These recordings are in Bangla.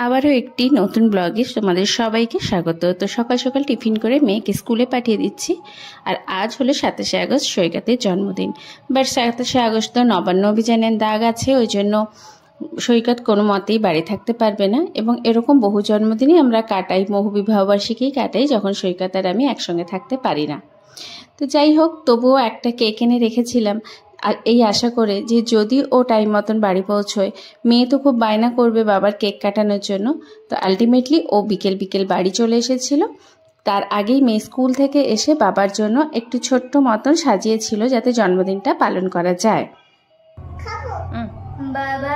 আবারও একটি নতুন ব্লগে তোমাদের সবাইকে স্বাগত। তো সকাল সকাল টিফিন করে মেয়েকে স্কুলে পাঠিয়ে দিচ্ছি। আর আজ হলো 27শে আগস্ট, সৈকতের জন্মদিন। বাট 27শে আগস্ট তো নবান্ন অভিযানের দাগ আছে, ওই জন্য সৈকত কোনো মতেই বাড়ি থাকতে পারবে না। এবং এরকম বহু জন্মদিনই আমরা কাটাই, বহু বিবাহবার্ষিকী কাটাই, যখন সৈকত আর আমি একসঙ্গে থাকতে পারি না। তো যাই হোক, তবুও একটা কেক এনে রেখেছিলাম আর এই আশা করে যে যদি ও টাইম মতন বাড়ি পৌঁছয়। মেয়ে তো খুব বায়না করবে বাবার কেক কাটানোর জন্য। তো আলটিমেটলি ও বিকেল বিকেল বাড়ি চলে এসেছিল। তার আগেই মেয়ে স্কুল থেকে এসে বাবার জন্য একটু ছোট্ট মতন সাজিয়েছিল, যাতে জন্মদিনটা পালন করা যায়। বাবা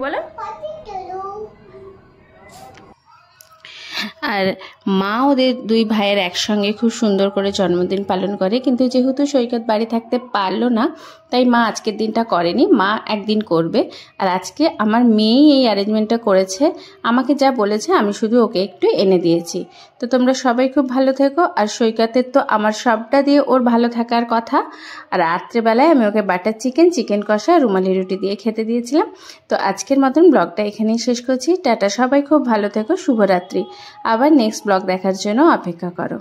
বলো। আর মা ওদের দুই ভাইয়ের একসঙ্গে খুব সুন্দর করে জন্মদিন পালন করে, কিন্তু যেহেতু সৈকত বাড়ি থাকতে পারলো না, তাই মা আজকের দিনটা করেনি। মা একদিন করবে। আর আজকে আমার মেয়েই এই অ্যারেঞ্জমেন্টটা করেছে। আমাকে যা বলেছে আমি শুধু ওকে একটু এনে দিয়েছি। তো তোমরা সবাই খুব ভালো থেকো। আর সৈকতের তো আমার সবটা দিয়ে ওর ভালো থাকার কথা। আর রাত্রেবেলায় আমি ওকে বাটার চিকেন কষা রুমালি রুটি দিয়ে খেতে দিয়েছিলাম। তো আজকের মতন ব্লগটা এখানেই শেষ করছি। টাটা, সবাই খুব ভালো থেকো, শুভরাত্রি। আবার নেক্সট ব্লগ দেখার জন্য অপেক্ষা করো।